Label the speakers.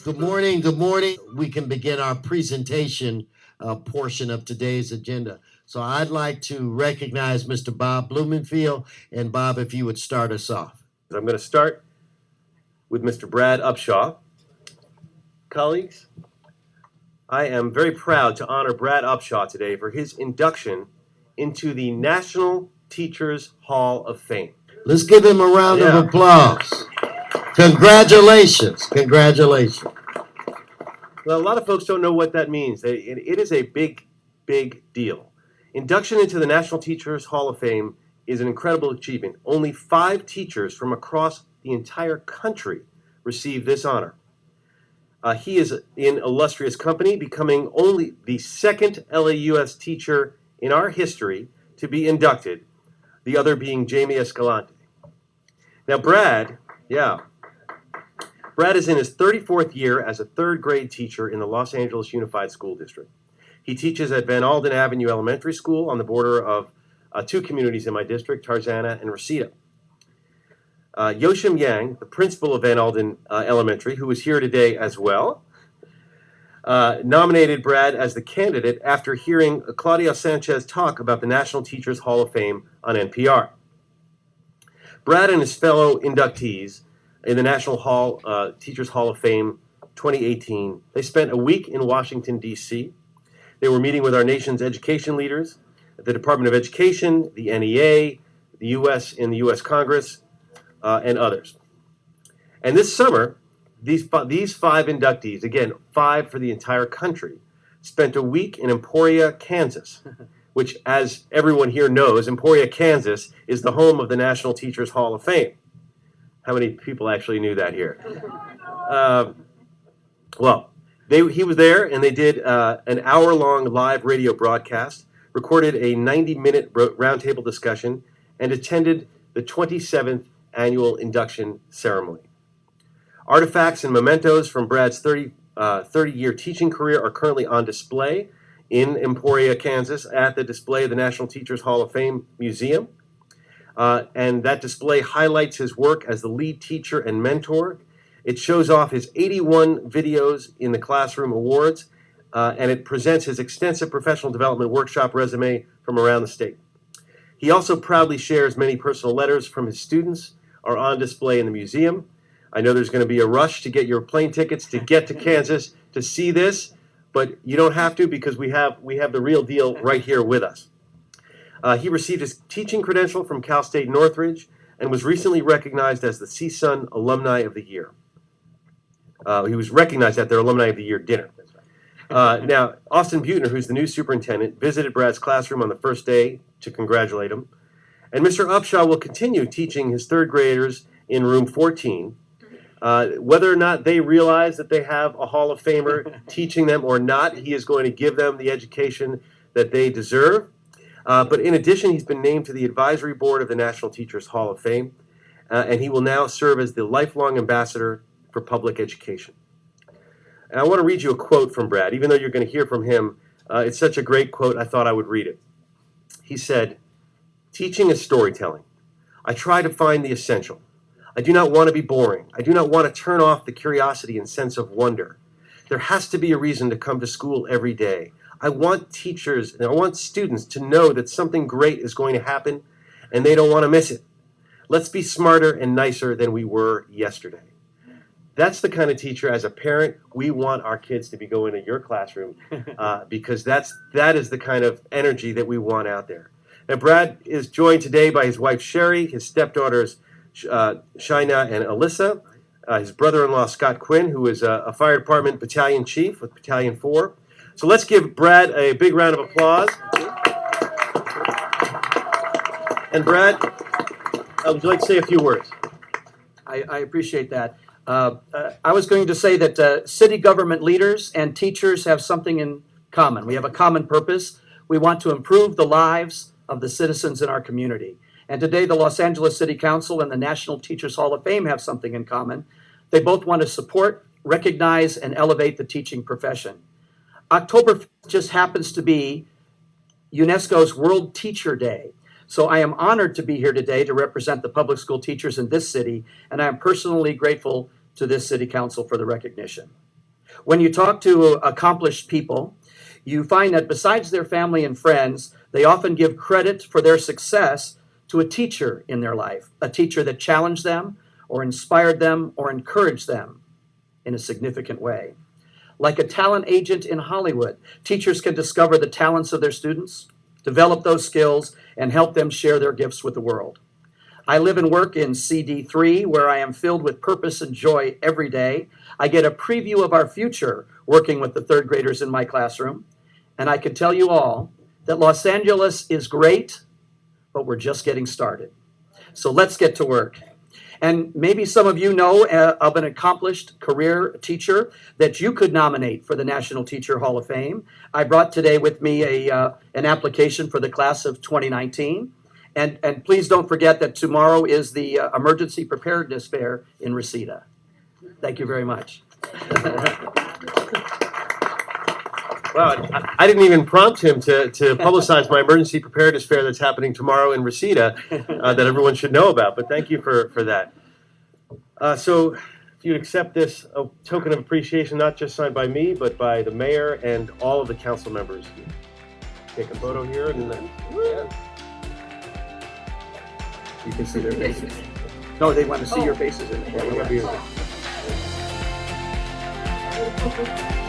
Speaker 1: Good morning. Good morning. We can begin our presentation portion of today's agenda. So I'd like to recognize Mr. Bob Blumenfield. And Bob, if you would start us off.
Speaker 2: I'm going to start with Mr. Brad Upshaw. Colleagues, I am very proud to honor Brad Upshaw today for his induction into the National Teachers Hall of Fame.
Speaker 1: Let's give him a round of applause. Congratulations. Congratulations.
Speaker 2: Well, a lot of folks don't know what that means. It is a big, big deal. Induction into the National Teachers Hall of Fame is an incredible achievement. Only 5 teachers from across the entire country receive this honor. He is in illustrious company, becoming only the second LAUS teacher in our history to be inducted, the other being Jamie Escalante. Now, Brad is in his 34th year as a 3rd grade teacher in the Los Angeles Unified School District. He teaches at Vanalden Avenue Elementary School on the border of 2 communities in my district, Tarzana and Reseda. Yoshim Yang, the principal of Vanalden Elementary, who is here today as well, nominated Brad as the candidate after hearing Claudia Sanchez talk about the National Teachers Hall of Fame on NPR. Brad and his fellow inductees in the National Teachers Hall of Fame 2018, they spent a week in Washington, D.C. They were meeting with our nation's education leaders, the Department of Education, the NEA, the U.S. and the U.S. Congress, and others. And this summer, these 5 inductees, again, 5 for the entire country, spent a week in Emporia, Kansas, which, as everyone here knows, Emporia, Kansas is the home of the National Teachers Hall of Fame. How many people actually knew that here? He was there, and they did an hour-long live radio broadcast, recorded a 90-minute roundtable discussion, and attended the 27th annual induction ceremony. Artifacts and mementos from Brad's 30-year teaching career are currently on display in Emporia, Kansas, at the display of the National Teachers Hall of Fame Museum. And that display highlights his work as the lead teacher and mentor. It shows off his 81 videos in the Classroom Awards, and it presents his extensive professional development workshop resume from around the state. He also proudly shares many personal letters from his students are on display in the museum. I know there's going to be a rush to get your plane tickets to get to Kansas to see this, but you don't have to because we have the real deal right here with us. He received his teaching credential from Cal State Northridge and was recently recognized as the CSUN Alumni of the Year. He was recognized at their Alumni of the Year dinner. Now, Austin Butner, who's the new superintendent, visited Brad's classroom on the first day to congratulate him. And Mr. Upshaw will continue teaching his 3rd graders in room 14. Whether or not they realize that they have a Hall of Famer teaching them or not, he is going to give them the education that they deserve. But in addition, he's been named to the advisory board of the National Teachers Hall of Fame, and he will now serve as the lifelong ambassador for public education. And I want to read you a quote from Brad. Even though you're going to hear from him, it's such a great quote, I thought I would read it. He said, "Teaching is storytelling. I try to find the essential. I do not want to be boring. I do not want to turn off the curiosity and sense of wonder. There has to be a reason to come to school every day. I want teachers and I want students to know that something great is going to happen and they don't want to miss it. Let's be smarter and nicer than we were yesterday." That's the kind of teacher, as a parent, we want our kids to be going to your classroom because that is the kind of energy that we want out there. Now, Brad is joined today by his wife, Sherry, his stepdaughters, Shaina and Alyssa, his brother-in-law, Scott Quinn, who is a fire department battalion chief with Battalion 4. So let's give Brad a big round of applause. And Brad, would you like to say a few words?
Speaker 3: I appreciate that. I was going to say that city government leaders and teachers have something in common. We have a common purpose. We want to improve the lives of the citizens in our community. And today, the Los Angeles City Council and the National Teachers Hall of Fame have something in common. They both want to support, recognize, and elevate the teaching profession. October just happens to be UNESCO's World Teacher Day. So I am honored to be here today to represent the public school teachers in this city, and I am personally grateful to this city council for the recognition. When you talk to accomplished people, you find that besides their family and friends, they often give credit for their success to a teacher in their life, a teacher that challenged them or inspired them or encouraged them in a significant way. Like a talent agent in Hollywood, teachers can discover the talents of their students, develop those skills, and help them share their gifts with the world. I live and work in CD3, where I am filled with purpose and joy every day. I get a preview of our future working with the third graders in my classroom. And I can tell you all that Los Angeles is great, but we're just getting started. So let's get to work. And maybe some of you know of an accomplished career teacher that you could nominate for the National Teacher Hall of Fame. I brought today with me an application for the class of 2019. And please don't forget that tomorrow is the Emergency Preparedness Fair in Reseda. Thank you very much.
Speaker 2: Wow, I didn't even prompt him to publicize my emergency preparedness fair that's happening tomorrow in Reseda that everyone should know about, but thank you for that. So if you'd accept this token of appreciation, not just signed by me, but by the mayor and all of the council members. Take a photo here and then.
Speaker 3: You can see their faces. No, they want to see your faces in it.
Speaker 2: Yeah,